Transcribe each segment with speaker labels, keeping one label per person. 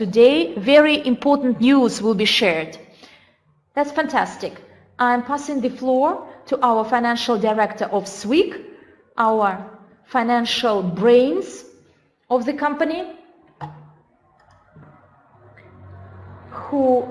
Speaker 1: Today, very important news will be shared. That's fantastic. I'm passing the floor to our financial director of SWiG, our financial brains of the company, who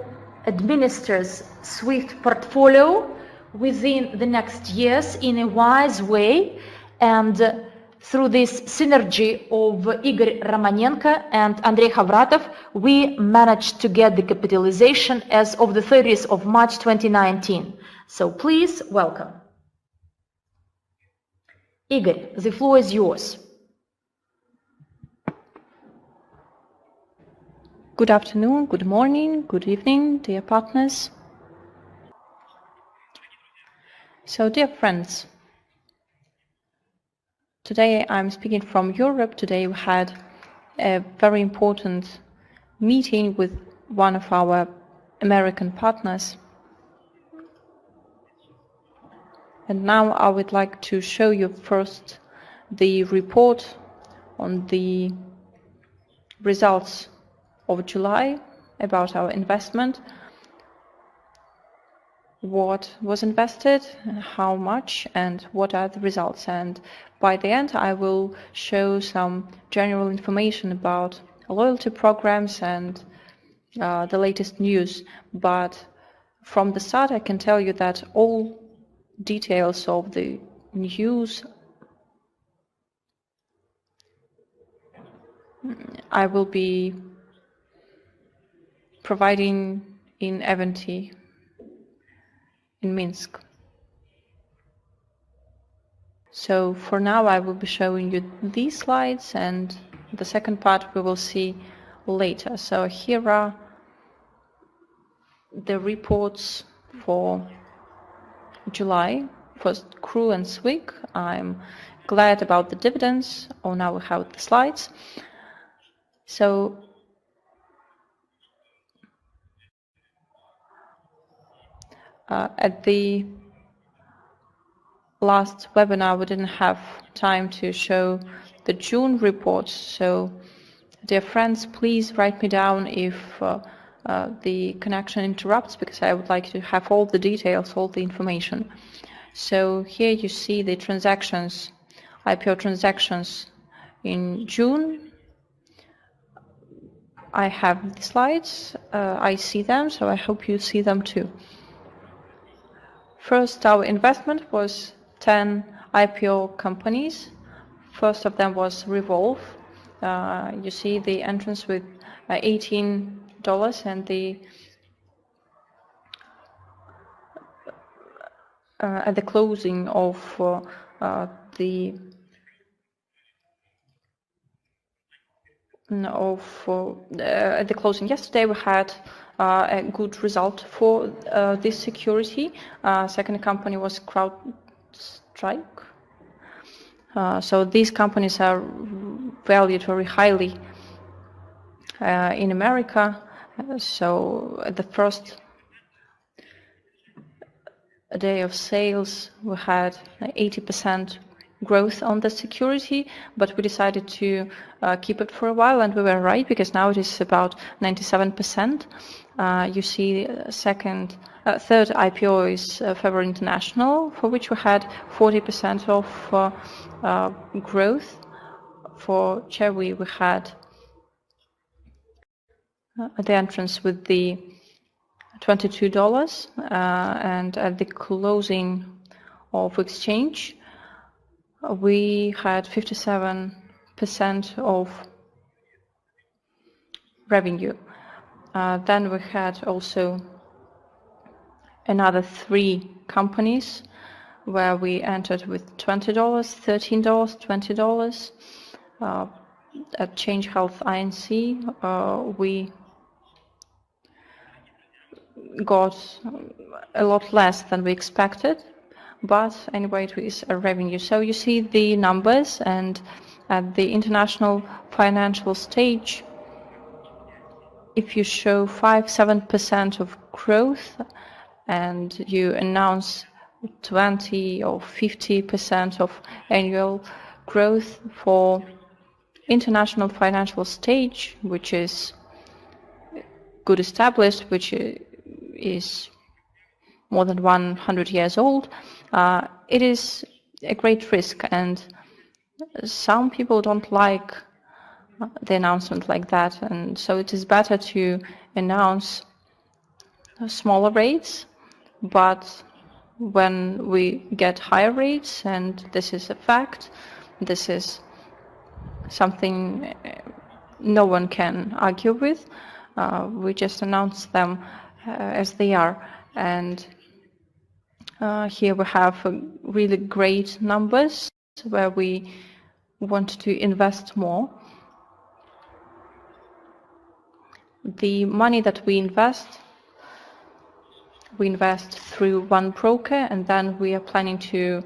Speaker 1: administers SWiFT portfolio within the next years in a wise way, and through this synergy of Igor Romanenko and Andrei Khavratov, we managed to get the capitalization as of the 30th of March 2019. So please welcome. Igor, the floor is yours.
Speaker 2: Good afternoon, good morning, good evening, dear partners. So, dear friends, today I'm speaking from Europe. Today we had a very important meeting with one of our American partners. And now I would like to show you first the report on the results of July about our investment, what was invested, how much, and what are the results. And by the end, I will show some general information about loyalty programs and the latest news. But from the start, I can tell you that all details of the news I will be providing in Eventy in Minsk. So for now I will be showing you these slides, and the second part we will see later. So here are the reports for July for CRU and SWiG. I'm glad about the dividends. Oh, now we have the slides. So at the last webinar, we didn't have time to show the June reports. So, dear friends, please write me down if the connection interrupts, because I would like to have all the details, all the information. So here you see the transactions, IPO transactions in June. I have the slides, I see them, so I hope you see them too. First, our investment was 10 IPO companies. First of them was Revolve. You see the entrance with $18 and the at the closing of at the closing yesterday, we had a good result for this security. Second company was CrowdStrike. So these companies are valued very highly in America. So at the first day of sales, we had 80% growth on the security, but we decided to keep it for a while, and we were right, because now it is about 97%. You see third IPO is February International, for which we had 40% of growth. For Cherry, we had the entrance with the $22, and at the closing of exchange, we had 57% of revenue. Then we had also another 3 companies where we entered with $20, $13, $20. At Change Health INC, we got a lot less than we expected, but anyway, it is a revenue. So you see the numbers, and at the international financial stage, if you show 5-7% of growth and you announce 20 or 50% of annual growth for international financial stage, which is good established, which is more than 100 years old, it is a great risk, and some people don't like the announcement like that, and so it is better to announce smaller rates, but when we get higher rates, and this is a fact, this is something no one can argue with, we just announce them as they are. And here we have really great numbers where we want to invest more. The money that we invest through one broker, and then we are planning to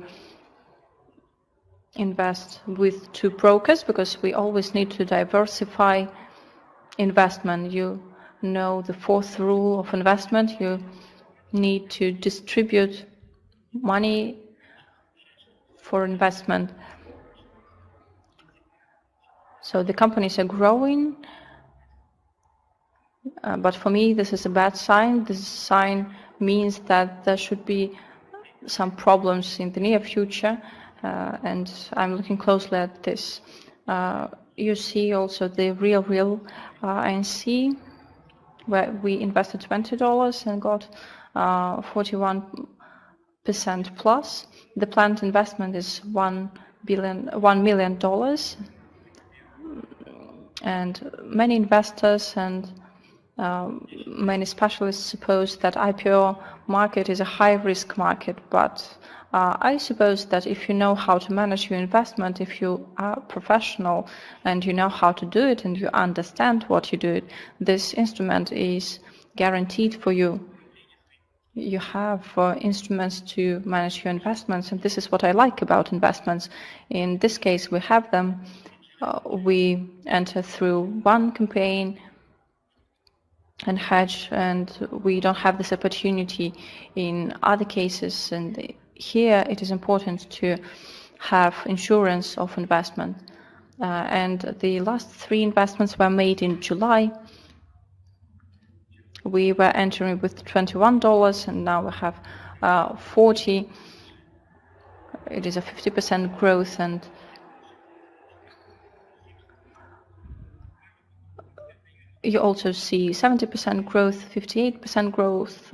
Speaker 2: invest with 2 brokers, because we always need to diversify investment. You know the 4th rule of investment, you need to distribute money for investment. So the companies are growing, but for me this is a bad sign. This sign means that there should be some problems in the near future, and I'm looking closely at this. You see also the real INC, where we invested $20 and got 41% plus. The planned investment is $1 million, and many investors and many specialists suppose that IPO market is a high-risk market, but I suppose that if you know how to manage your investment, if you are professional and you know how to do it and you understand what you do, this instrument is guaranteed for you. You have instruments to manage your investments, and this is what I like about investments. In this case, we have them. We enter through one campaign and hedge, and we don't have this opportunity in other cases. And here it is important to have insurance of investment. And the last 3 investments were made in July. We were entering with $21, and now we have 40. It is a 50% growth, and you also see 70% growth, 58% growth.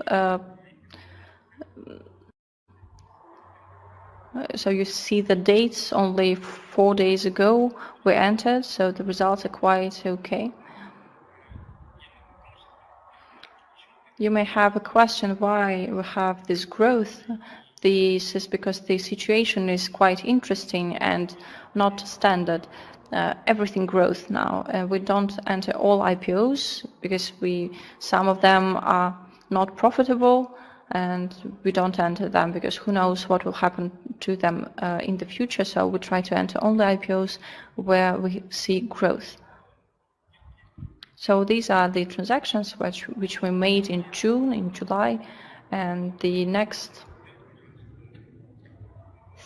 Speaker 2: So you see the dates only 4 days ago we entered, so the results are quite okay. You may have a question why we have this growth. This is because the situation is quite interesting and not standard. Everything grows now. We don't enter all IPOs because some of them are not profitable, and we don't enter them because who knows what will happen to them in the future. So we try to enter only IPOs where we see growth. So these are the transactions which we made in June, in July, and the next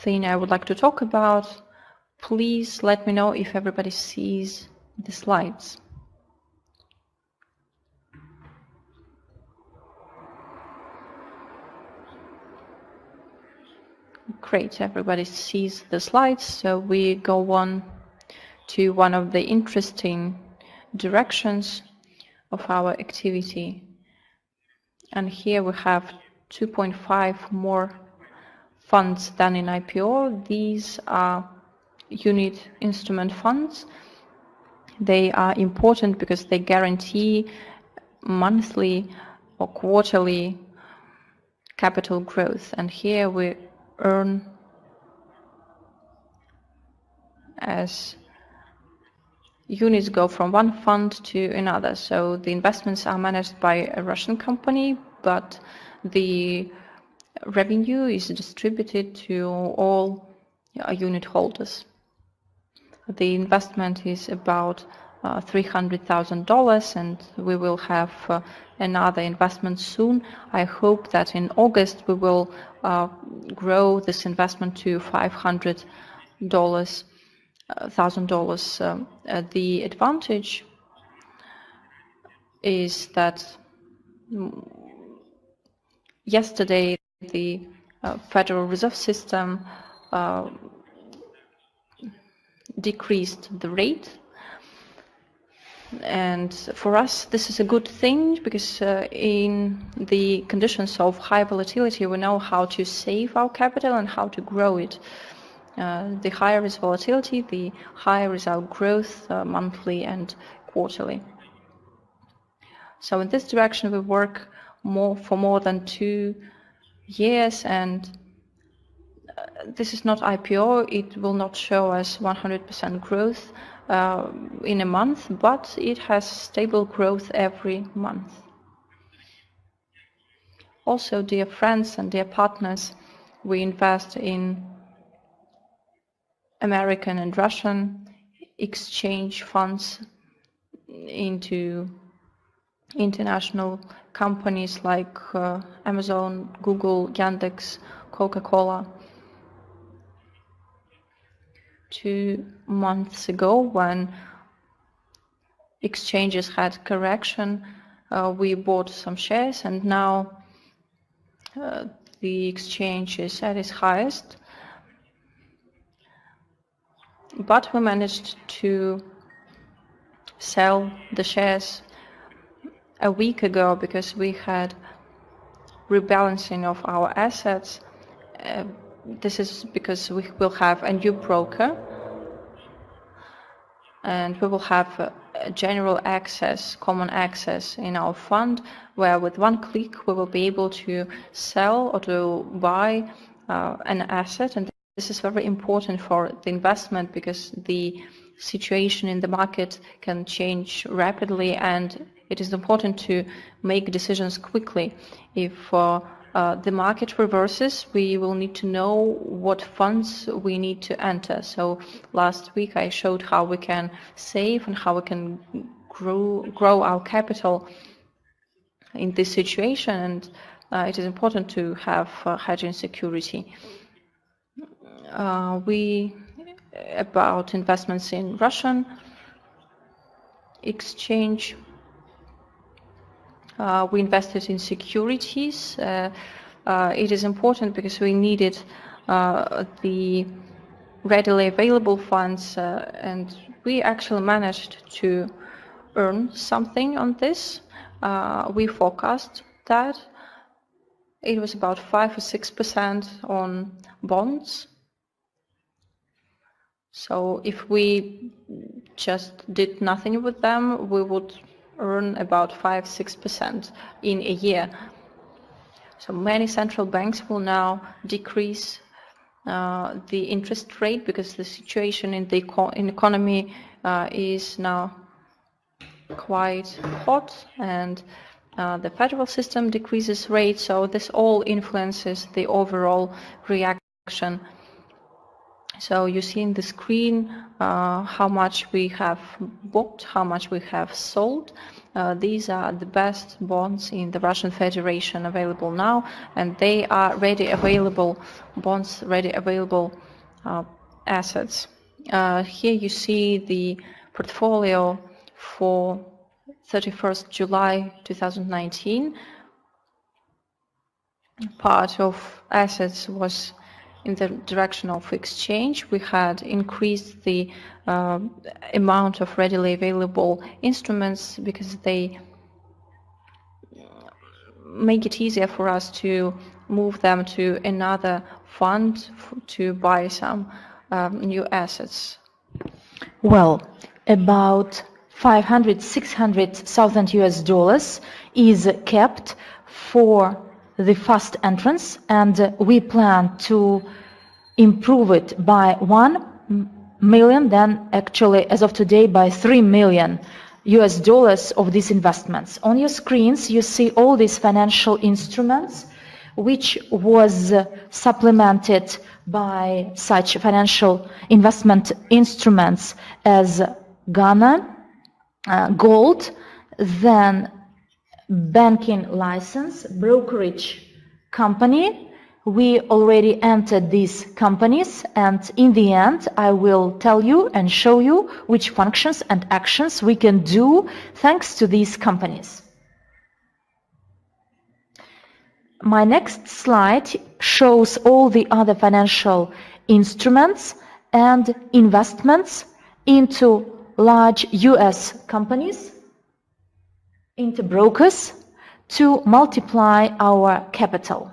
Speaker 2: thing I would like to talk about, please let me know if everybody sees the slides. Great, everybody sees the slides, so we go on to one of the interesting directions of our activity. And here we have 2.5 more funds than in IPO. These are unit instrument funds. They are important because they guarantee monthly or quarterly capital growth. And here we earn as units go from one fund to another. So the investments are managed by a Russian company, but the revenue is distributed to all unit holders. The investment is about $300,000, and we will have another investment soon. I hope that in August we will grow this investment to $500,000. The advantage is that yesterday the Federal Reserve System decreased the rate. And for us, this is a good thing because in the conditions of high volatility, we know how to save our capital and how to grow it. The higher is volatility, the higher is our growth monthly and quarterly. So in this direction, we work for more than 2 years, and this is not IPO. It will not show us 100% growth in a month, but it has stable growth every month. Also, dear friends and dear partners, we invest in American and Russian exchange funds into international companies like Amazon, Google, Yandex, Coca-Cola. 2 months ago, when exchanges had correction, we bought some shares, and now the exchange is at its highest. But we managed to sell the shares a week ago because we had rebalancing of our assets. This is because we will have a new broker, and we will have a general access, common access in our fund, where with one click we will be able to sell or to buy an asset. And this is very important for the investment because the situation in the market can change rapidly, and it is important to make decisions quickly. If the market reverses, we will need to know what funds we need to enter. So last week I showed how we can save and how we can grow our capital in this situation, and it is important to have hedging security. About investments in Russian exchange, we invested in securities. It is important because we needed the readily available funds, and we actually managed to earn something on this. We forecast that it was about 5 or 6% on bonds. So if we just did nothing with them, we would earn about 5-6% in a year. So many central banks will now decrease the interest rate because the situation in the economy is now quite hot, and the federal system decreases rates. So this all influences the overall reaction. So you see in the screen how much we have booked, how much we have sold. These are the best bonds in the Russian Federation available now, and they are ready available bonds, ready available assets. Here you see the portfolio for 31st July 2019. Part of assets was in the direction of exchange. We had increased the amount of readily available instruments because they make it easier for us to move them to another fund to buy some new assets.
Speaker 1: Well, about 500-600,000 US dollars is kept for the fast entrance, and we plan to improve it by 1 million, then actually as of today by 3 million US dollars of these investments. On your screens you see all these financial instruments which was supplemented by such financial investment instruments as Ghana, gold, then banking license, brokerage company, We already entered these companies, and in the end I will tell you and show you which functions and actions we can do thanks to these companies. My next slide shows all the other financial instruments and investments into large US companies, into brokers, to multiply our capital.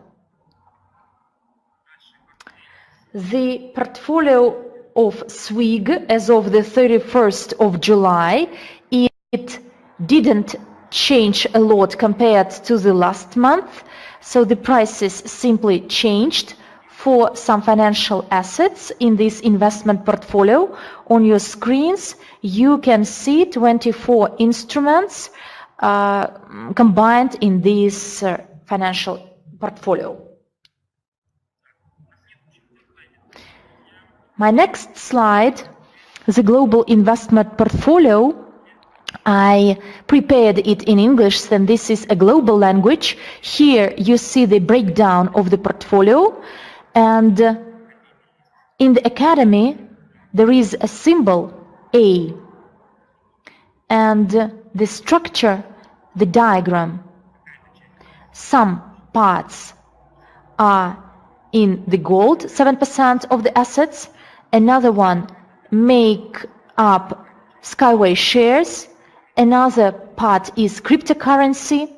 Speaker 1: The portfolio of SWiG as of the 31st of July, it didn't change a lot compared to the last month, so the prices simply changed for some financial assets in this investment portfolio. On your screens you can see 24 instruments combined in this financial portfolio. My next slide, the global investment portfolio, I prepared it in English, then this is a global language. Here you see the breakdown of the portfolio, and in the academy there is a symbol A, and the structure, the diagram. Some parts are in the gold, 7% of the assets. Another one make up Skyway shares. Another part is cryptocurrency,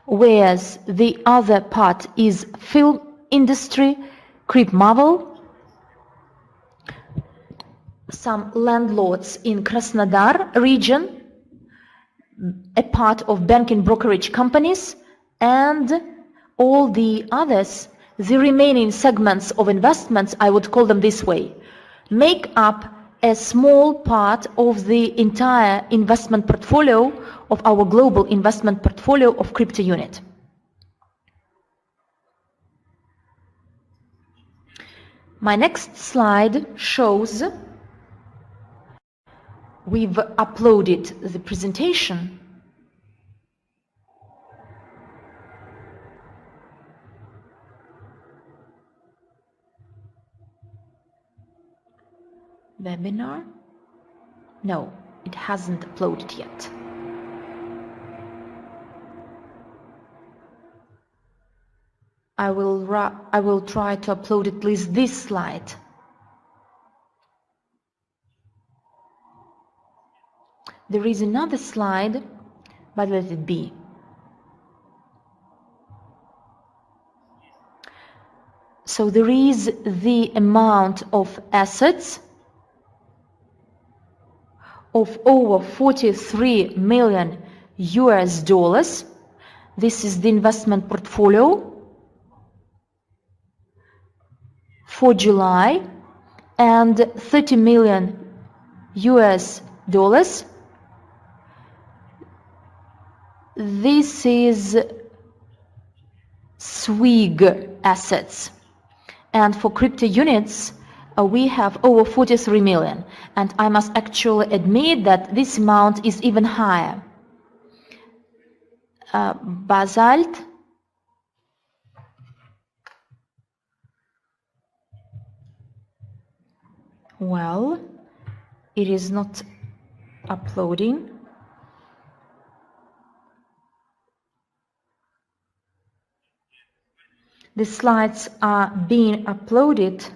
Speaker 1: whereas the other part is film industry, CryptoUnit, some landlords in Krasnodar region, a part of banking brokerage companies, and all the others, the remaining segments of investments, I would call them this way, make up a small part of the entire investment portfolio of our global investment portfolio of CrytpoUnit. My next slide shows we've uploaded the presentation. Webinar? No, it hasn't uploaded yet. I will try to upload at least this slide. There is another slide, but let it be. So there is the amount of assets of over 43 million US dollars. This is the investment portfolio for July, and 30 million US dollars. This is SWiG assets, and for CrytpoUnits we have over 43 million, and I must actually admit that this amount is even higher. Basalt, well, it is not uploading. The slides are being uploaded.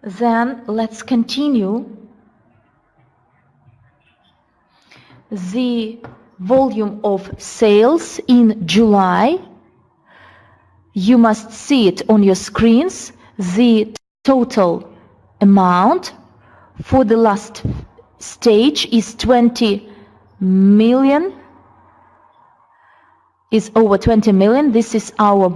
Speaker 1: Then let's continue. The volume of sales in July, you must see it on your screens. The total amount for the last stage is 20 million, is over 20 million. This is our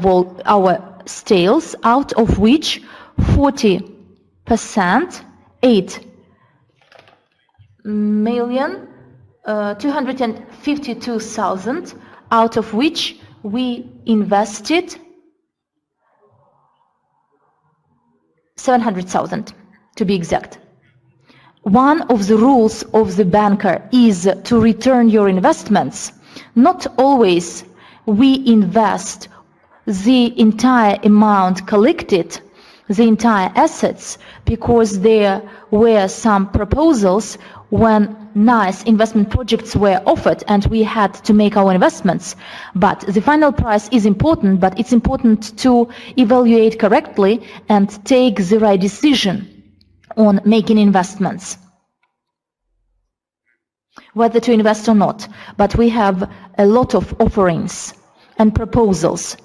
Speaker 1: sales, out of which 40%, 8,252,000, out of which we invested 700,000 to be exact. one of the rules of the banker is to return your investments. Not always we invest the entire amount collected, the entire assets, because there were some proposals when nice investment projects were offered and we had to make our investments. But the final price is important, but it's important to evaluate correctly and take the right decision on making investments, whether to invest or not. But we have a lot of offerings and proposals.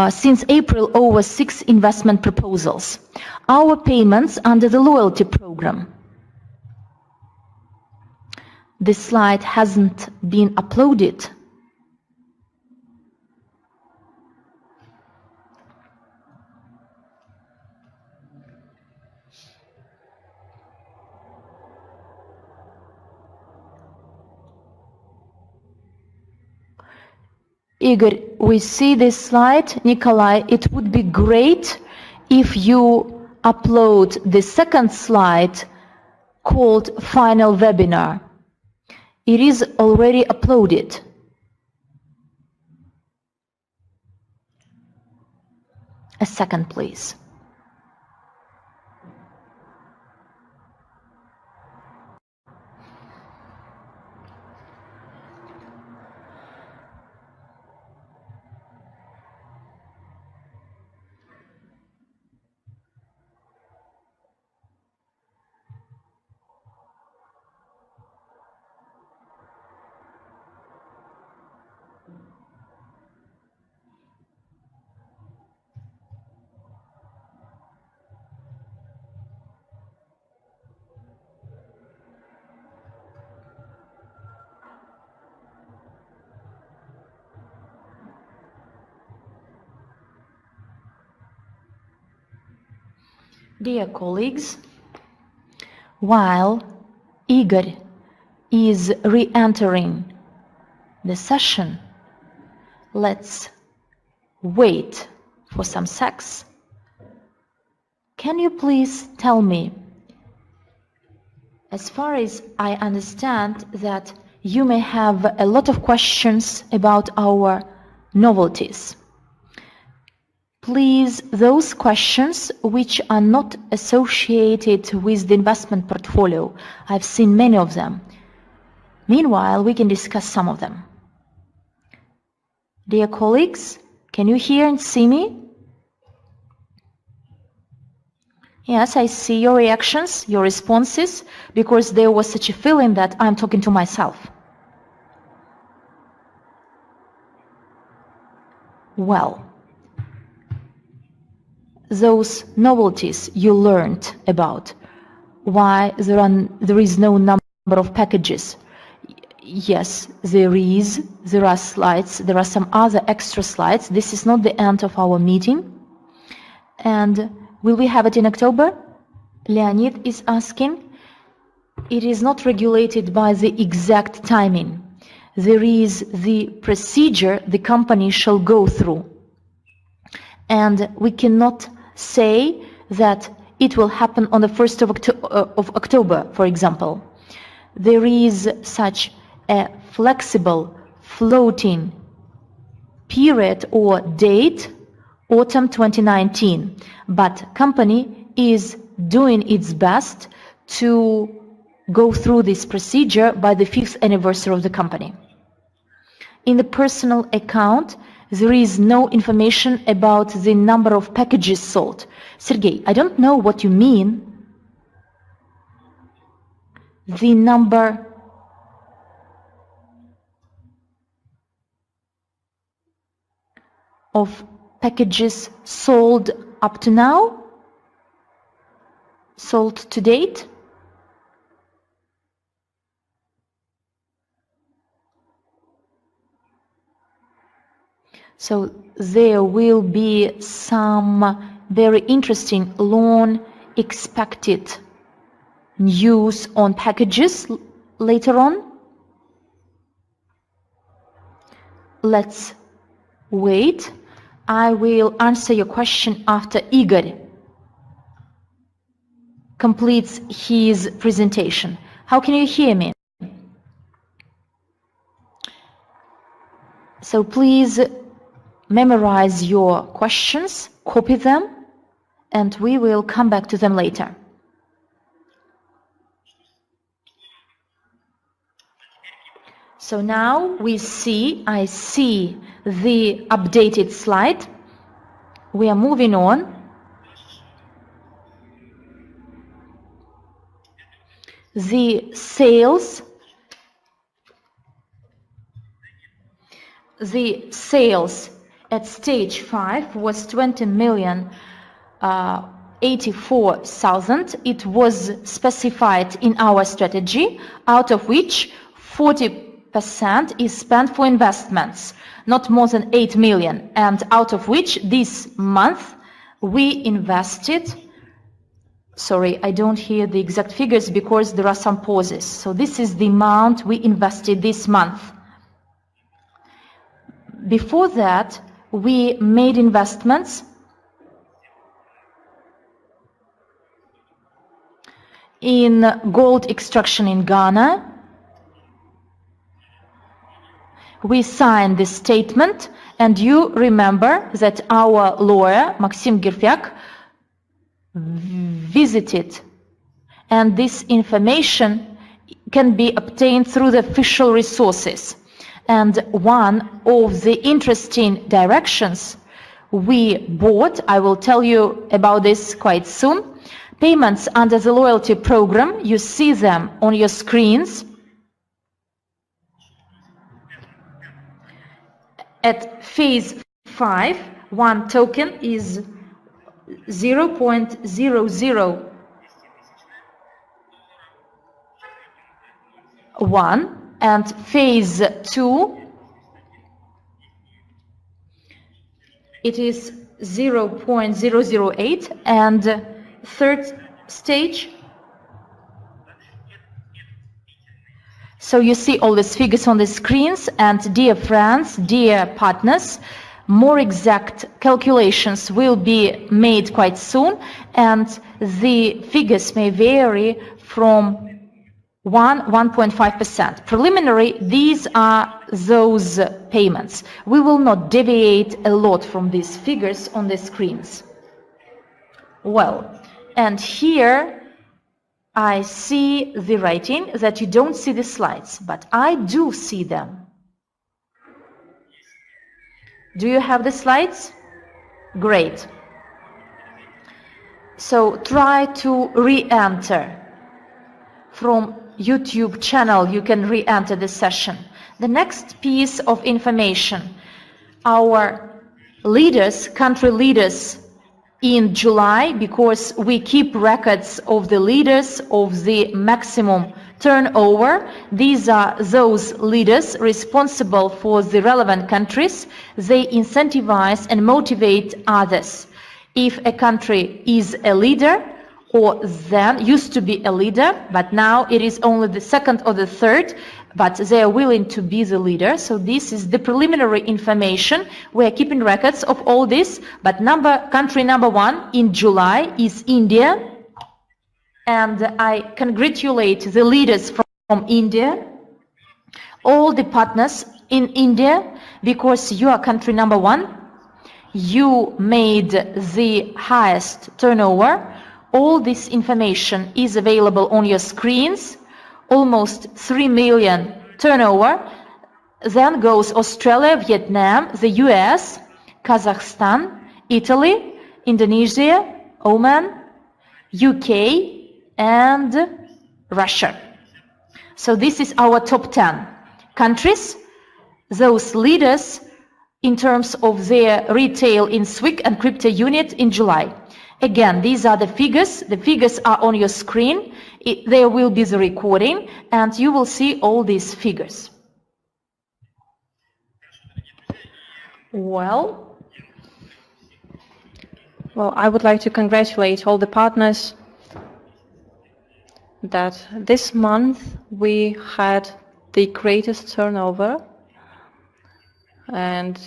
Speaker 1: Since April, over 6 investment proposals. Our payments under the loyalty program. This slide hasn't been uploaded. Igor, we see this slide. Nikolai, it would be great if you upload the second slide called Final Webinar. It is already uploaded. A second, please. Dear colleagues, while Igor is re-entering the session, let's wait for some seconds. Can you please tell me, as far as I understand, that you may have a lot of questions about our novelties. Please, those questions which are not associated with the investment portfolio. I've seen many of them. Meanwhile, we can discuss some of them. Dear colleagues, can you hear and see me? Yes, I see your reactions, your responses, because there was such a feeling that I'm talking to myself. Well, those novelties you learned about, why there is no number of packages. Yes, there are slides, there are some other extra slides. This is not the end of our meeting. And will we have it in October? Leonid is asking. It is not regulated by the exact timing. There is the procedure the company shall go through. And we cannot say that it will happen on the 1st of October, for example. There is such a flexible floating period or date, autumn 2019, but company is doing its best to go through this procedure by the 5th anniversary of the company. In the personal account, there is no information about the number of packages sold. Sergey, I don't know what you mean. The number of packages sold up to now? Sold to date? So there will be some very interesting long expected news on packages later on. Let's wait. I will answer your question after Igor. completes his presentation. How can you hear me? So please memorize your questions, copy them, and we will come back to them later. So now I see the updated slide. We are moving on. The sales at stage 5 was 20,084,000. It was specified in our strategy, out of which 40% is spent for investments, not more than 8 million, and out of which this month we invested, sorry, I don't hear the exact figures because there are some pauses. So this is the amount we invested this month. Before that, we made investments in gold extraction in Ghana. We signed this statement, and you remember that our lawyer, Maxim Girfyak, visited, and this information can be obtained through the official resources. And one of the interesting directions we bought, I will tell you about this quite soon, payments under the loyalty program. You see them on your screens. At phase 5, one token is 0.001, and phase 2 it is 0.008, and third stage. So you see all these figures on the screens, and dear friends, dear partners, more exact calculations will be made quite soon, and the figures may vary from 1.5%. Preliminary, these are those payments. We will not deviate a lot from these figures on the screens. Well, and here I see the writing that you don't see the slides, but I do see them. Do you have the slides? Great. So try to re-enter. From YouTube channel, you can re-enter the session. The next piece of information, our leaders, country leaders, in July, because we keep records of the leaders of the maximum turnover. These are those leaders responsible for the relevant countries. They incentivize and motivate others. If a country is a leader, or then used to be a leader, but now it is only the second or the third, but they are willing to be the leader. So this is the preliminary information. We are keeping records of all this, but country number 1 in July is India, and I congratulate the leaders from India, all the partners in India, because you are country number 1. You made the highest turnover. All this information is available on your screens. Almost 3 million turnover. Then goes Australia, Vietnam, the US, Kazakhstan, Italy, Indonesia, Oman, UK, and Russia. So this is our top 10 countries. Those leaders in terms of their retail in SWiG and CrytpoUnit in July. Again, these are the figures. The figures are on your screen. There will be the recording, and you will see all these figures. Well,
Speaker 2: I would like to congratulate all the partners that this month we had the greatest turnover, and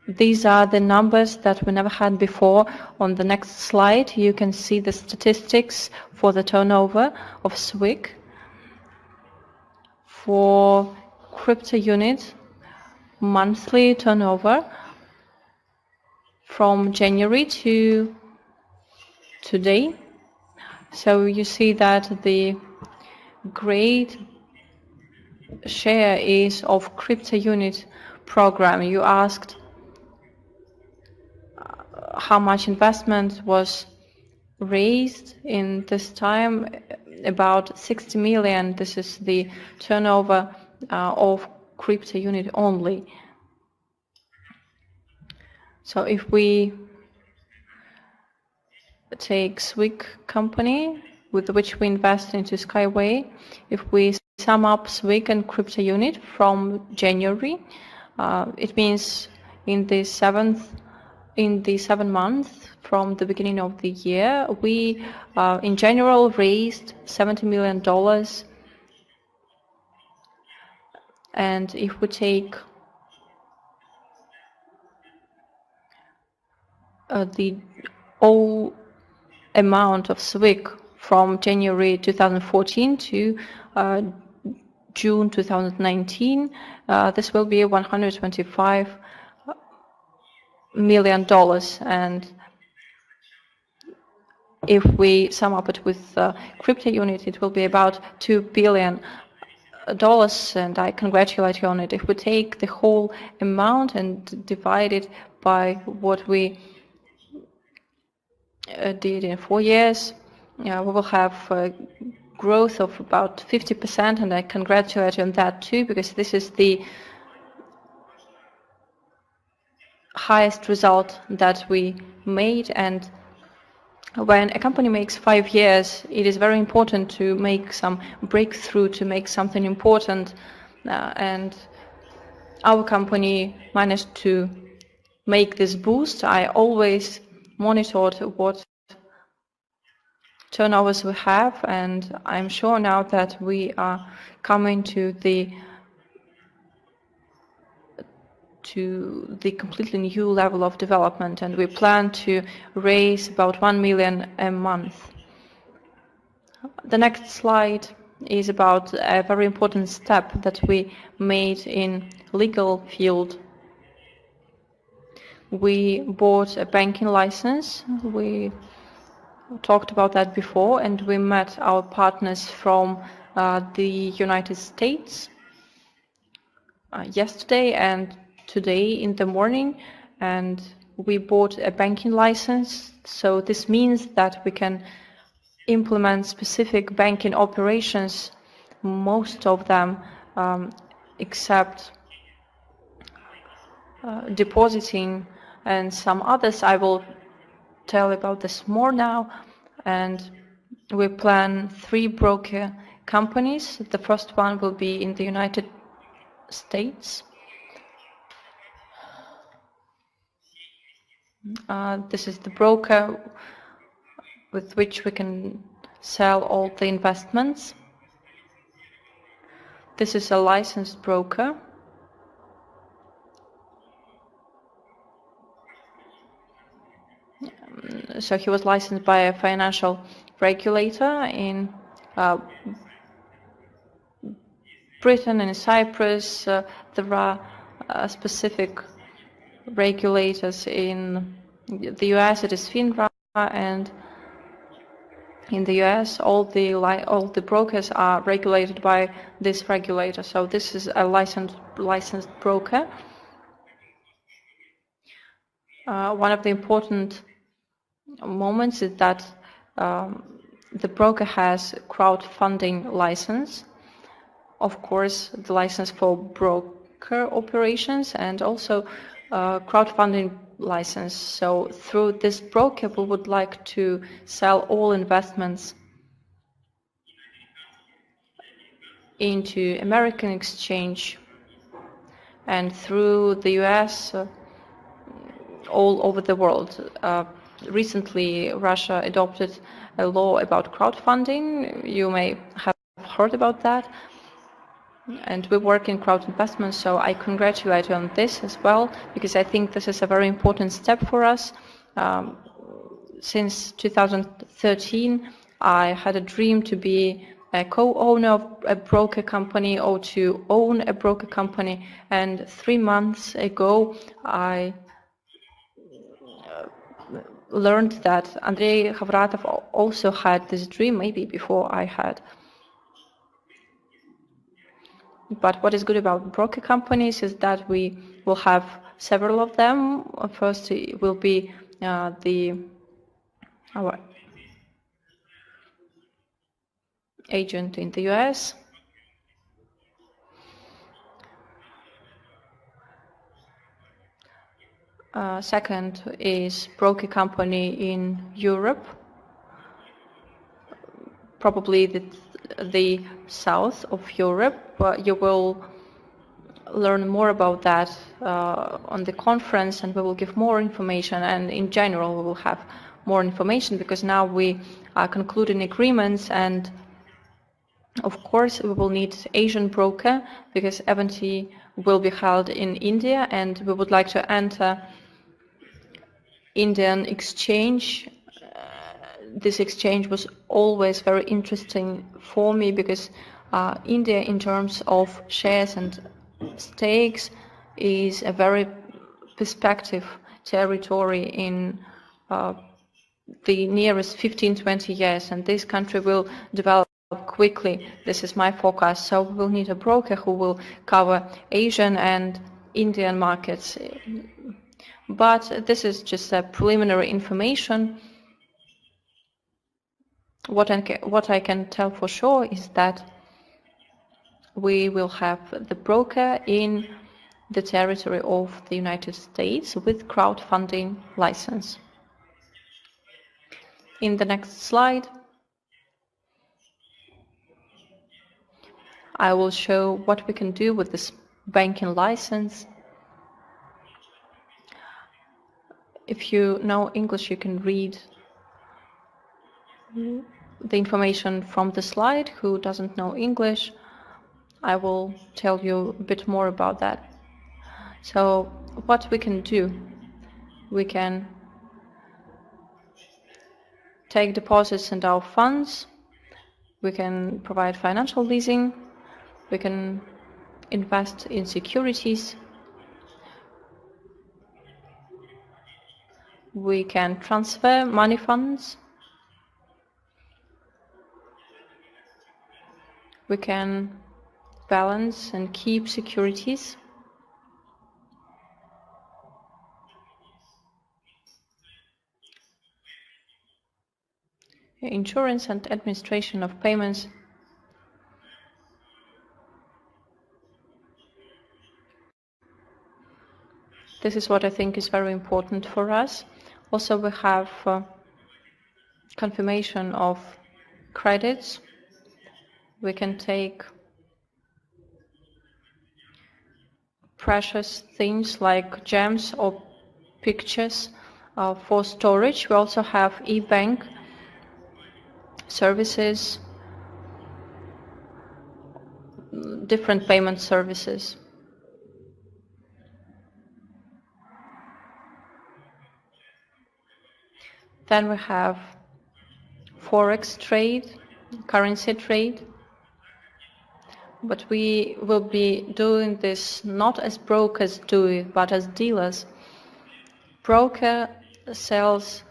Speaker 2: These are the numbers that we never had before. On the next slide, you can see the statistics for the turnover of SWiG. For CryptoUnit, monthly turnover from January to today. So you see that the great share is of CryptoUnit program. You asked how much investment was raised in this time, about 60 million. This is the turnover of CryptoUnit only. So if we take SWiG company with which we invest into Skyway, if we sum up SWiG and CryptoUnit from January, it means in the 7 months from the beginning of the year, we in general raised $70 million. And if we take the whole amount of SWiG from January 2014 to June 2019, this will be $125 million. And if we sum up it with CryptoUnit, it will be about $2 billion. And I congratulate you on it. If we take the whole amount and divide it by what we did in 4 years, we will have a growth of about 50%, and I congratulate you on that too, because this is the highest result that we made. And when a company makes 5 years, it is very important to make some breakthrough, to make something important, and our company managed to make this boost. I always monitored what turnovers we have, and I'm sure now that we are coming to the completely new level of development, and we plan to raise about 1 million a month. The next slide is about a very important step that we made in legal field. We bought a banking license. We talked about that before, and we met our partners from the United States yesterday and today in the morning, and we bought a banking license. So this means that we can implement specific banking operations, most of them except depositing, and some others. I will tell about this more now. And we plan 3 broker companies. The first one will be in the United States. This is the broker with which we can sell all the investments. This is a licensed broker. So he was licensed by a financial regulator in Britain and in Cyprus. There are specific regulators in the US. It is FINRA, and in the US all the brokers are regulated by this regulator. So this is a licensed broker. One of the important moments is that the broker has crowdfunding license, of course the license for broker operations, and also crowdfunding license. So through this broker we would like to sell all investments into American exchange, and through the US all over the world. Recently, Russia adopted a law about crowdfunding. You may have heard about that. and we work in crowd investment, so I congratulate you on this as well, because I think this is a very important step for us. Since 2013, I had a dream to be a co-owner of a broker company or to own a broker company, and 3 months ago I learned that Andrei Havratov also had this dream, maybe before I had. But what is good about broker companies is that we will have several of them. First, it will be our agent in the US. Second is broker company in Europe, probably the south of Europe. You will learn more about that on the conference, and we will give more information, and in general we will have more information, because now we are concluding agreements, and of course we will need Asian broker, because event will be held in India, and we would like to enter Indian exchange. This exchange was always very interesting for me, because India, in terms of shares and stakes, is a very perspective territory in the nearest 15-20 years, and this country will develop quickly. This is my forecast. So we will need a broker who will cover Asian and Indian markets. But this is just a preliminary information. What I can tell for sure is that we will have the broker in the territory of the United States with crowdfunding license. In the next slide, I will show what we can do with this banking license. If you know English, you can read the information from the slide. Who doesn't know English, I will tell you a bit more about that. So what we can do, we can take deposits in our funds, we can provide financial leasing, we can invest in securities, we can transfer money funds, we can balance and keep securities, insurance and administration of payments. This is what I think is very important for us. Also, we have confirmation of credits. We can take precious things like gems or pictures for storage. We also have e-bank services, different payment services. Then we have forex trade, currency trade, but we will be doing this not as brokers do it, but as dealers. Broker sells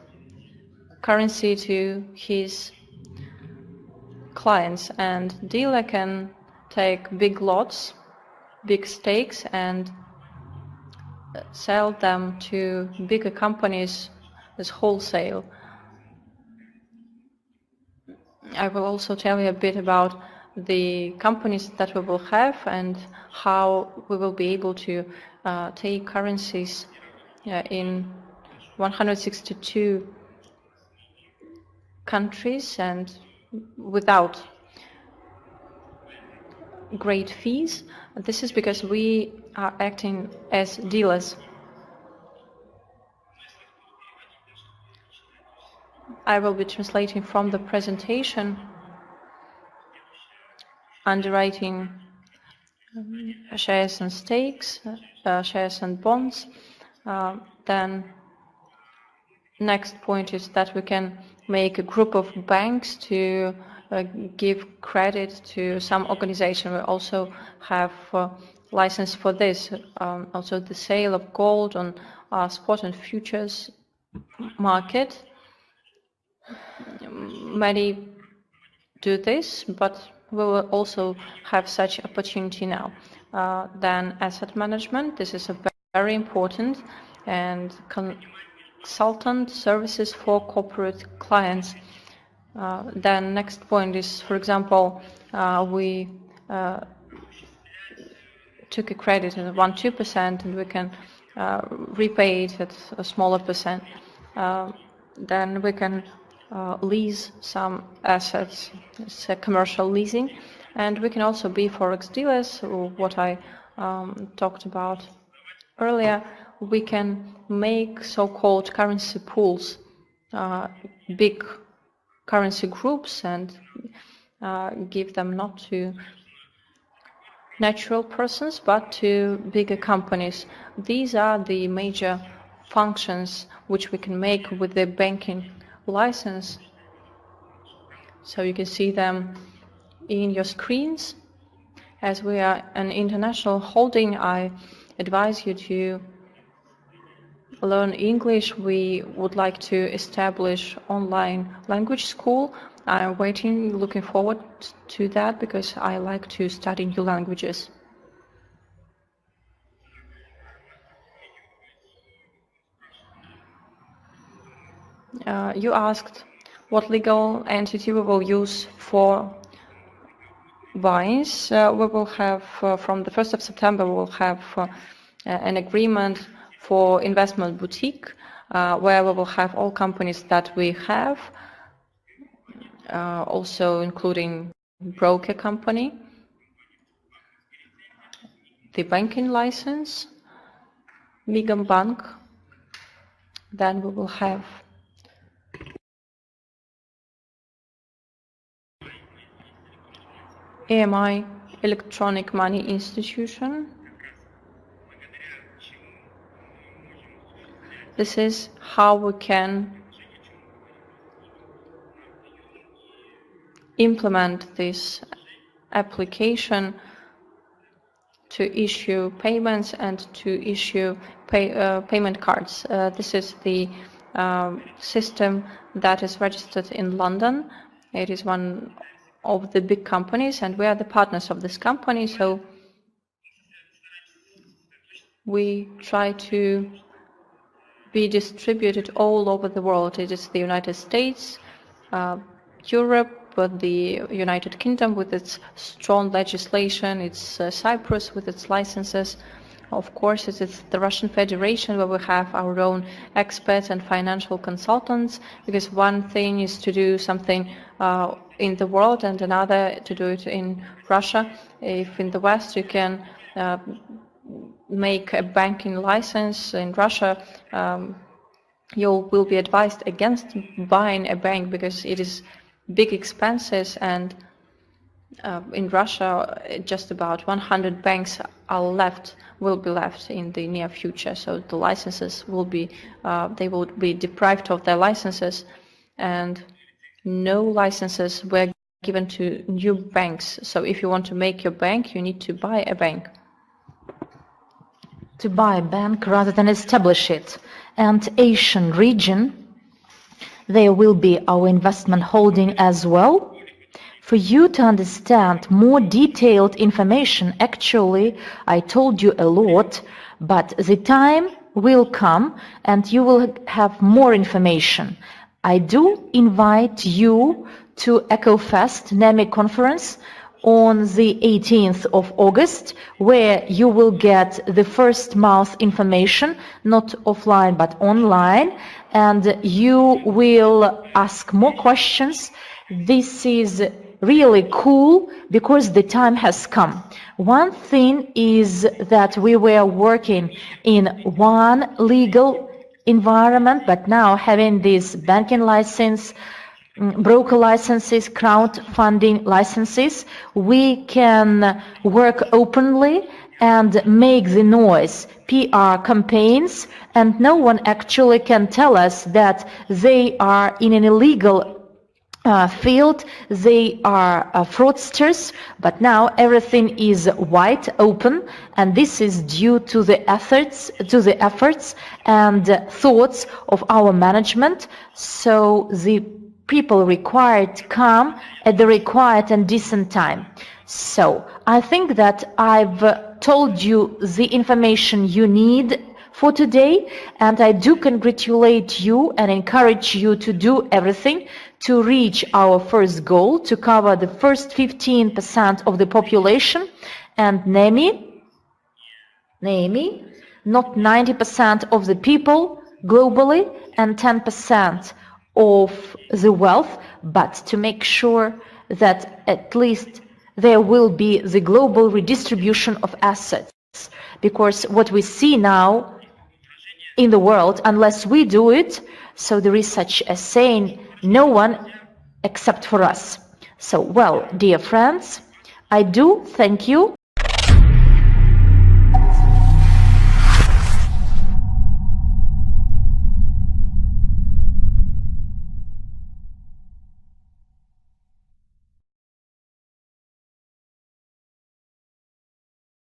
Speaker 2: currency to his clients, and dealer can take big lots, big stakes, and sell them to bigger companies as wholesale. I will also tell you a bit about the companies that we will have and how we will be able to take currencies in 162 countries and without great fees. This is because we are acting as dealers. I will be translating from the presentation. Underwriting shares and stakes, shares and bonds. Then next point is that we can make a group of banks to give credit to some organization. We also have license for this. Also the sale of gold on spot and futures market. Many do this, but we will also have such opportunity now. Then asset management, this is a very important, and consultant services for corporate clients. Then next point is, for example, we took a credit at 1-2% and we can repay it at a smaller percent. Then we can lease some assets, it's a commercial leasing, and we can also be forex dealers, what I talked about earlier. We can make so-called currency pools, big currency groups, and give them not to natural persons but to bigger companies. These are the major functions which we can make with the banking license. So you can see them in your screens. As we are an international holding, I advise you to learn English. We would like to establish online language school. I'm looking forward to that because I like to study new languages. You asked what legal entity we will use for wines. We will have, from the 1st of September, we will have an agreement for investment boutique, where we will have all companies that we have, also including broker company, the banking license, Migam Bank. Then we will have EMI, Electronic Money Institution. This is how we can implement this application to issue payments and to issue payment cards. This is the system that is registered in London. It is one of the big companies, and we are the partners of this company, so we try to be distributed all over the world. It is the United States, Europe, the United Kingdom with its strong legislation, it's Cyprus with its licenses. Of course, it is the Russian Federation, where we have our own experts and financial consultants, because one thing is to do something in the world and another to do it in Russia. If in the West you can make a banking license, in Russia you will be advised against buying a bank because it is big expenses, and in Russia just about 100 banks will be left in the near future, so the licenses will be they will be deprived of their licenses, and no licenses were given to new banks. So if you want to make your bank, you need to buy a bank.
Speaker 1: To buy a bank rather than establish it. And Asian region, there will be our investment holding as well. For you to understand more detailed information, actually, I told you a lot, but the time will come and you will have more information. I do invite you to EcoFest NEMI conference on the 18th of August, where you will get the first mouth information, not offline but online, and you will ask more questions. This is really cool because the time has come. One thing is that we were working in one legal environment, but now having this banking license, broker licenses, crowdfunding licenses, we can work openly and make the noise, PR campaigns, and no one actually can tell us that they are in an illegal field, they are fraudsters, but now everything is wide open, and this is due to the efforts and thoughts of our management. So the people required come at the required and decent time. So I think that I've told you the information you need for today, and I do congratulate you and encourage you to do everything to reach our first goal, to cover the first 15% of the population, and NEMI, not 90% of the people globally and 10% of the wealth, but to make sure that at least there will be the global redistribution of assets. Because what we see now in the world, unless we do it, so there is such a saying, no one except for us. So, well, dear friends, I do thank you